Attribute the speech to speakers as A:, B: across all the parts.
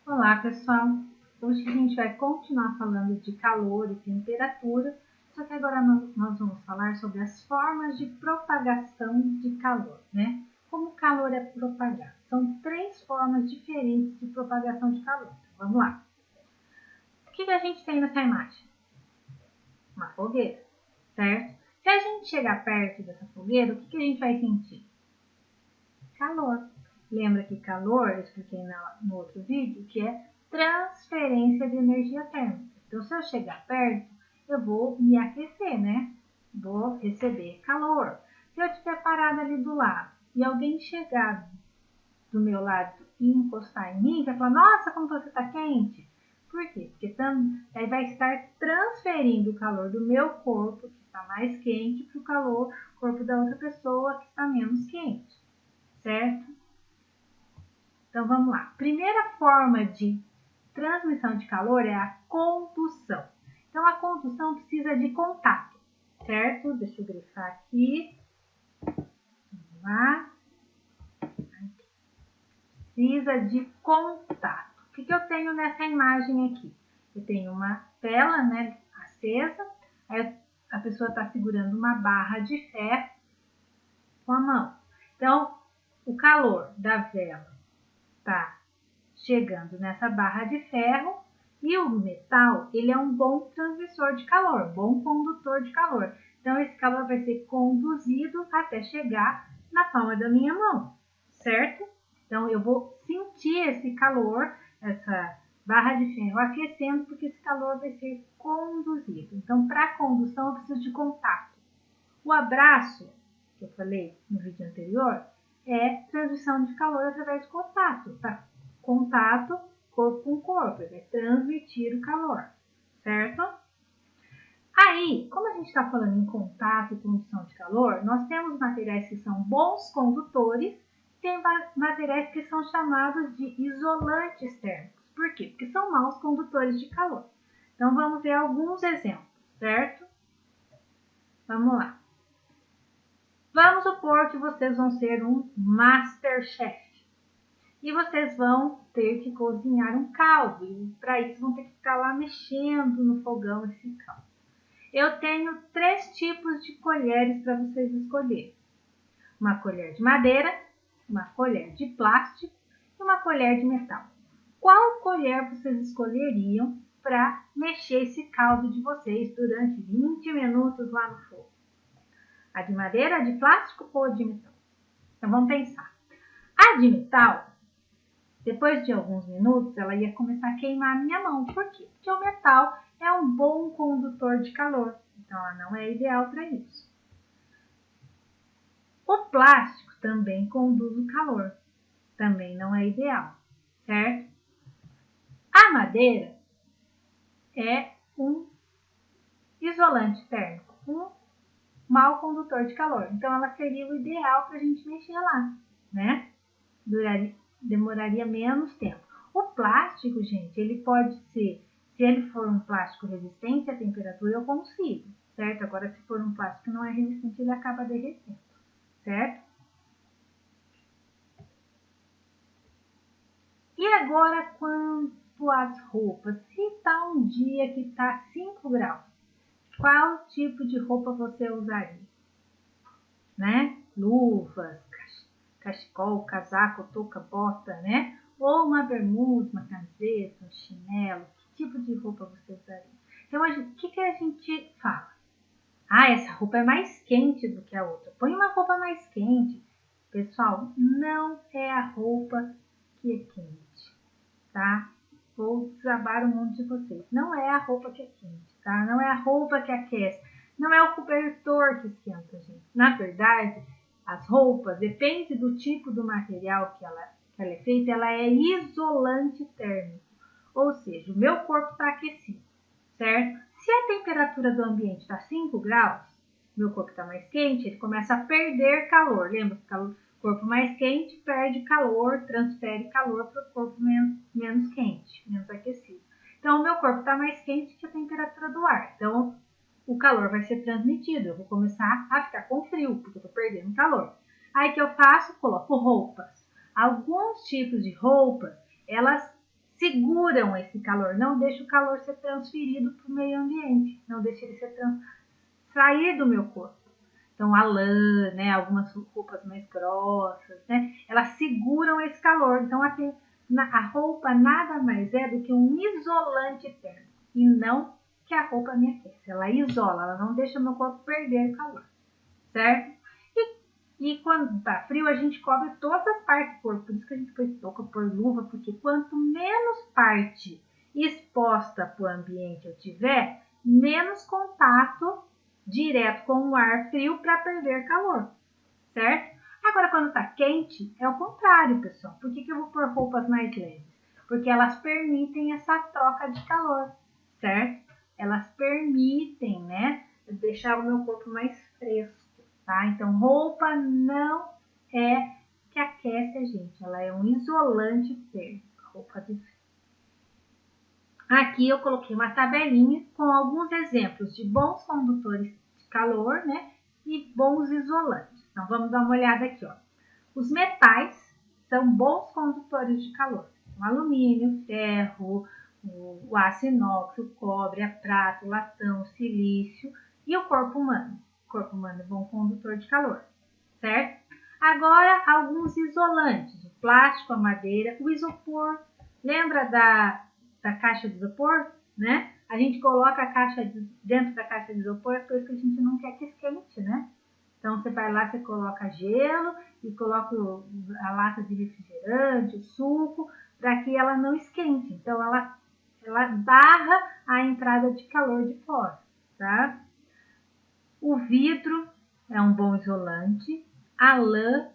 A: Olá pessoal, hoje a gente vai continuar falando de calor e temperatura, só que agora nós vamos falar sobre as formas de propagação de calor, né? Como o calor é propagado. São 3 formas diferentes de propagação de calor. Então, vamos lá. O que a gente tem nessa imagem? Uma fogueira, certo? Se a gente chegar perto dessa fogueira, o que a gente vai sentir? Calor. Lembra que calor, eu expliquei no outro vídeo, que é transferência de energia térmica. Então, se eu chegar perto, eu vou me aquecer, né? Vou receber calor. Se eu estiver parada ali do lado e alguém chegar do meu lado e encostar em mim, vai falar, nossa, como você está quente. Por quê? Porque aí vai estar transferindo o calor do meu corpo, que está mais quente, para o corpo da outra pessoa, que está menos quente, certo? Então, vamos lá. Primeira forma de transmissão de calor é a condução. Então, a condução precisa de contato, certo? Deixa eu grifar aqui. Vamos lá. Precisa de contato. O que eu tenho nessa imagem aqui? Eu tenho uma vela, né, acesa. Aí a pessoa está segurando uma barra de ferro com a mão. Então, o calor da vela está chegando nessa barra de ferro e o metal, ele é um bom transmissor de calor, bom condutor de calor. Então, esse calor vai ser conduzido até chegar na palma da minha mão, certo? Então, eu vou sentir esse calor, essa barra de ferro aquecendo, porque esse calor vai ser conduzido. Então, para condução, eu preciso de contato. O abraço, que eu falei no vídeo anterior, é transmissão de calor através de contato, tá? Contato corpo com corpo, ele vai transmitir o calor, certo? Aí, como a gente está falando em contato e condução de calor, nós temos materiais que são bons condutores, tem materiais que são chamados de isolantes térmicos. Por quê? Porque são maus condutores de calor. Então, vamos ver alguns exemplos, certo? Vamos lá. Vamos supor que vocês vão ser um Masterchef. E vocês vão ter que cozinhar um caldo. E para isso vão ter que ficar lá mexendo no fogão esse caldo. Eu tenho 3 tipos de colheres para vocês escolherem. Uma colher de madeira, uma colher de plástico e uma colher de metal. Qual colher vocês escolheriam para mexer esse caldo de vocês durante 20 minutos lá no fogo? A de madeira, a de plástico ou a de metal? Então vamos pensar. A de metal, depois de alguns minutos, ela ia começar a queimar a minha mão. Por quê? Porque o metal é um bom condutor de calor. Então, ela não é ideal para isso. O plástico também conduz o calor. Também não é ideal, certo? A madeira é um isolante térmico, um mau condutor de calor. Então, ela seria o ideal para a gente mexer lá, né? Demoraria menos tempo. O plástico, gente, ele pode ser, se ele for um plástico resistente à temperatura, eu consigo, certo? Agora, se for um plástico que não é resistente, ele acaba derretendo, certo? E agora, quanto às roupas, se está um dia que está 5 graus, qual tipo de roupa você usaria? Né? Luvas, cachecol, casaco, touca, bota, né? Ou uma bermuda, uma camiseta, um chinelo. Que tipo de roupa você usaria? Então, o que a gente fala? Ah, essa roupa é mais quente do que a outra. Põe uma roupa mais quente. Pessoal, não é a roupa que é quente, tá? Vou desabar o mundo de vocês. Não é a roupa que é quente, tá? Não é a roupa que aquece. Não é o cobertor que esquenta, gente. Na verdade, as roupas, depende do tipo do material que ela é feita, ela é isolante térmico. Ou seja, o meu corpo está aquecido, certo? Se a temperatura do ambiente está 5 graus, meu corpo está mais quente, ele começa a perder calor. Lembra que o corpo mais quente perde calor, transfere calor para o corpo menos quente, menos aquecido. Então, o meu corpo está mais quente que a temperatura do ar. Então, o calor vai ser transmitido. Eu vou começar a ficar com frio, porque eu estou perdendo calor. Aí, o que eu faço? Coloco roupas. Alguns tipos de roupas, elas seguram esse calor, não deixa o calor ser transferido para o meio ambiente, não deixa ele sair do meu corpo. Então a lã, né, algumas roupas mais grossas, né, elas seguram esse calor. Então a roupa nada mais é do que um isolante térmico e não que a roupa me aquece. Ela isola, ela não deixa meu corpo perder calor, certo? E quando tá frio, a gente cobre todas as partes do corpo. Por isso que a gente põe touca, põe luva, porque quanto menos parte exposta para o ambiente eu tiver, menos contato direto com o ar frio para perder calor, certo? Agora, quando tá quente, é o contrário, pessoal. Por que eu vou pôr roupas mais leves? Porque elas permitem essa troca de calor, certo? Elas permitem, né, deixar o meu corpo mais fresco. Tá? Então, roupa não é que aquece a gente, ela é um isolante térmico, roupa de frio. Aqui eu coloquei uma tabelinha com alguns exemplos de bons condutores de calor, né, e bons isolantes. Então, vamos dar uma olhada aqui, ó. Os metais são bons condutores de calor. O alumínio, ferro, o aço inox, o cobre, a prata, o latão, o silício e o corpo humano. O corpo humano é bom condutor de calor, certo? Agora, alguns isolantes, o plástico, a madeira, o isopor. Lembra da caixa de isopor, né? A gente coloca a caixa dentro da caixa de isopor as coisas que a gente não quer que esquente, né? Então, você vai lá, você coloca gelo e coloca a lata de refrigerante, o suco, para que ela não esquente. Então, ela barra a entrada de calor de fora, tá? O vidro é um bom isolante. A lã,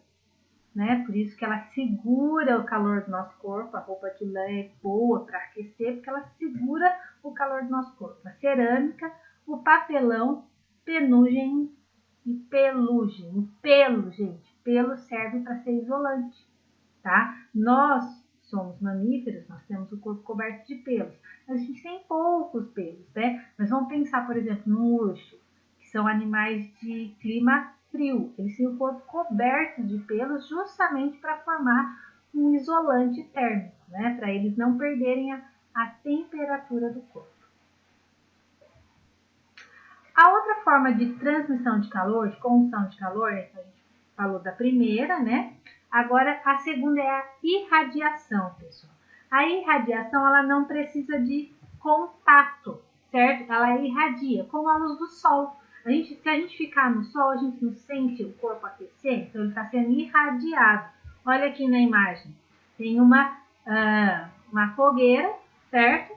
A: né? Por isso que ela segura o calor do nosso corpo. A roupa de lã é boa para aquecer, porque ela segura o calor do nosso corpo. A cerâmica, o papelão, penugem e pelugem. O pelo, gente, pelo serve para ser isolante, tá? Nós somos mamíferos, nós temos o corpo coberto de pelos. Mas a gente tem poucos pelos, né? Mas vamos pensar, por exemplo, no urso, que são animais de clima frio. Eles têm o corpo coberto de pelos justamente para formar um isolante térmico, né? Para eles não perderem a temperatura do corpo. A outra forma de transmissão de calor, de condução de calor, a gente falou da primeira, né? Agora, a segunda é a irradiação, pessoal. A irradiação, ela não precisa de contato, certo? Ela irradia, como a luz do sol. Se a gente ficar no sol, a gente não sente o corpo aquecer, então ele está sendo irradiado. Olha aqui na imagem, tem uma fogueira, certo?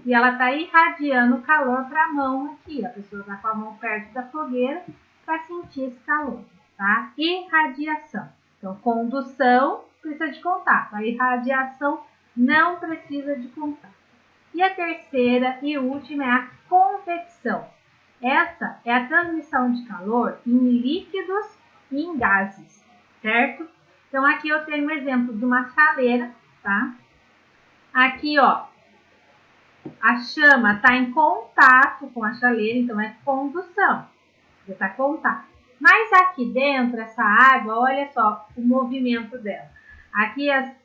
A: E ela está irradiando calor para a mão aqui. A pessoa está com a mão perto da fogueira para sentir esse calor, tá? Irradiação. Então, condução precisa de contato. A irradiação não precisa de contato. E a terceira e última é a convecção. Essa é a transmissão de calor em líquidos e em gases, certo? Então, aqui eu tenho um exemplo de uma chaleira, tá? Aqui, ó, a chama está em contato com a chaleira, então é condução. Já está contato. Mas aqui dentro, essa água, olha só o movimento dela. Aqui as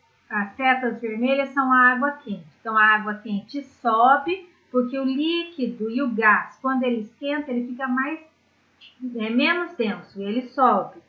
A: setas vermelhas são a água quente. Então a água quente sobe, porque o líquido e o gás, quando ele esquenta, ele fica menos denso, e ele sobe.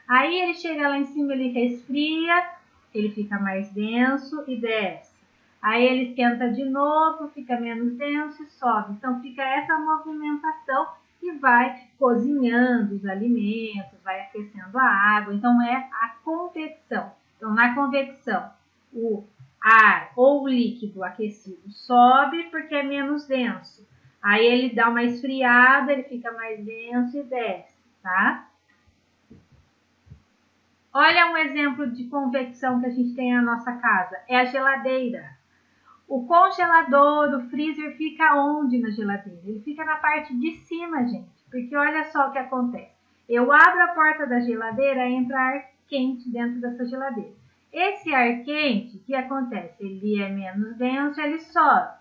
A: Aí ele chega lá em cima, ele resfria, ele fica mais denso e desce. Aí ele esquenta de novo, fica menos denso e sobe. Então fica essa movimentação e vai cozinhando os alimentos, vai aquecendo a água. Então é a convecção. Então na convecção, o ar ou o líquido aquecido sobe porque é menos denso. Aí ele dá uma esfriada, ele fica mais denso e desce, tá? Olha um exemplo de convecção que a gente tem na nossa casa. É a geladeira. O congelador, o freezer fica onde na geladeira? Ele fica na parte de cima, gente. Porque olha só o que acontece. Eu abro a porta da geladeira, entra ar quente dentro dessa geladeira. Esse ar quente, o que acontece? Ele é menos denso, ele sobe.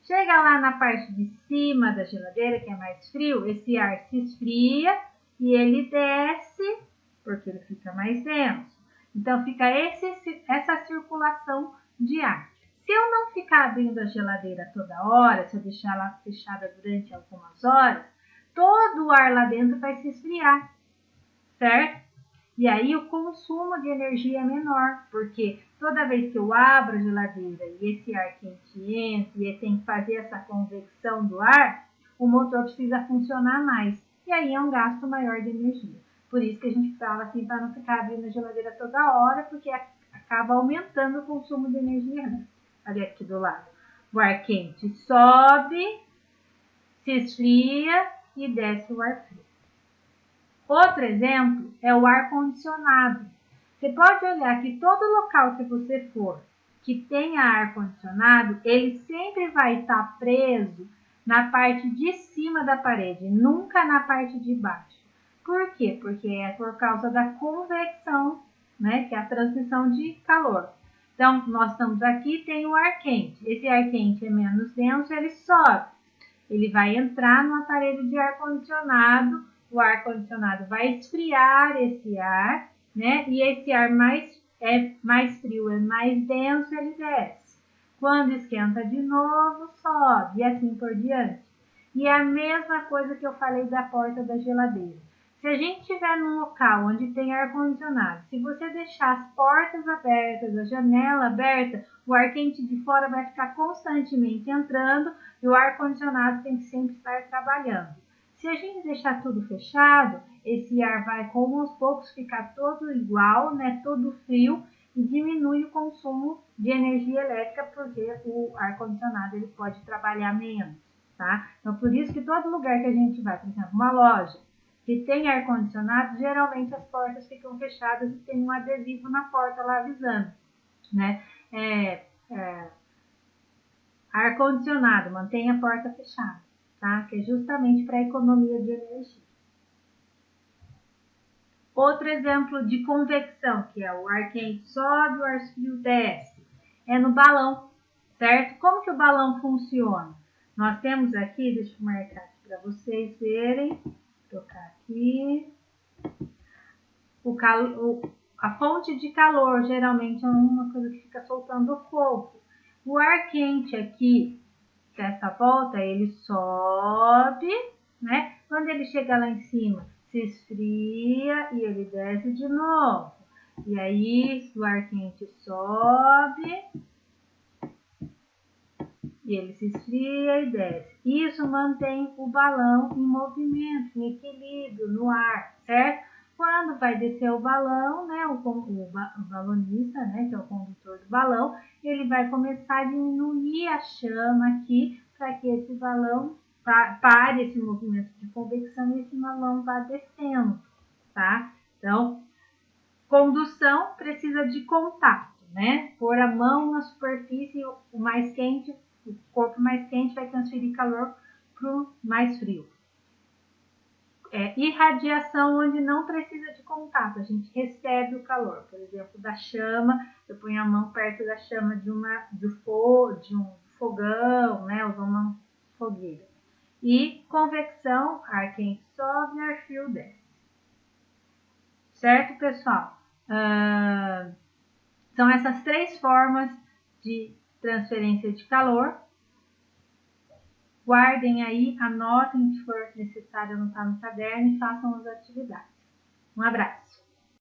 A: Chega lá na parte de cima da geladeira, que é mais frio, esse ar se esfria e ele desce, porque ele fica mais denso. Então, fica essa circulação de ar, Se eu não ficar abrindo a geladeira toda hora, se eu deixar ela fechada durante algumas horas, todo o ar lá dentro vai se esfriar, certo? E aí o consumo de energia é menor, porque toda vez que eu abro a geladeira e esse ar quente entra e tem que fazer essa convecção do ar, o motor precisa funcionar mais. E aí é um gasto maior de energia. Por isso que a gente fala assim, para não ficar abrindo a geladeira toda hora, porque acaba aumentando o consumo de energia. Olha aqui do lado. O ar quente sobe, se esfria e desce o ar frio. Outro exemplo é o ar-condicionado. Você pode olhar que todo local que você for que tenha ar-condicionado, ele sempre vai estar preso na parte de cima da parede, nunca na parte de baixo. Por quê? Porque é por causa da convecção, né, que é a transmissão de calor. Então, nós estamos aqui, tem o ar quente. Esse ar quente é menos denso, ele sobe. Ele vai entrar no aparelho de ar-condicionado, o ar-condicionado vai esfriar esse ar, né? E esse ar mais frio, é mais denso, ele desce. Quando esquenta de novo, sobe, e assim por diante. E é a mesma coisa que eu falei da porta da geladeira. Se a gente estiver num local onde tem ar-condicionado, se você deixar as portas abertas, a janela aberta, o ar quente de fora vai ficar constantemente entrando e o ar-condicionado tem que sempre estar trabalhando. Se a gente deixar tudo fechado, esse ar vai, como aos poucos, ficar todo igual, né, todo frio, e diminui o consumo de energia elétrica, porque o ar-condicionado ele pode trabalhar menos, tá? Então, por isso que todo lugar que a gente vai, por exemplo, uma loja que tem ar-condicionado, geralmente as portas ficam fechadas e tem um adesivo na porta lá avisando, né? Ar-condicionado, mantenha a porta fechada, tá? Que é justamente para economia de energia. Outro exemplo de convecção, que é o ar quente sobe, o ar frio desce, é no balão, certo? Como que o balão funciona? Nós temos aqui, deixa eu marcar aqui para vocês verem, tocar aqui, a fonte de calor geralmente é uma coisa que fica soltando fogo. O ar quente aqui, dessa volta, ele sobe, né? Quando ele chega lá em cima, se esfria e ele desce de novo. E aí, o ar quente sobe e ele se esfria e desce. Isso mantém o balão em movimento, em equilíbrio no ar, certo? Quando vai descer o balão, né, o balonista, né, que é o condutor do balão, ele vai começar a diminuir a chama aqui para que esse balão pare esse movimento de convecção e esse balão vá descendo, tá? Então, condução precisa de contato, né? Pôr a mão na superfície, o mais quente, o corpo mais quente vai transferir calor para o mais frio. Irradiação onde não precisa de contato, a gente recebe o calor, por exemplo, da chama, eu ponho a mão perto da chama de um fogão, né, usando uma fogueira. E convecção, ar quente sobe, ar frio desce. Certo, pessoal? São essas 3 formas de transferência de calor. Guardem aí, anotem se for necessário anotar no caderno e façam as atividades. Um abraço!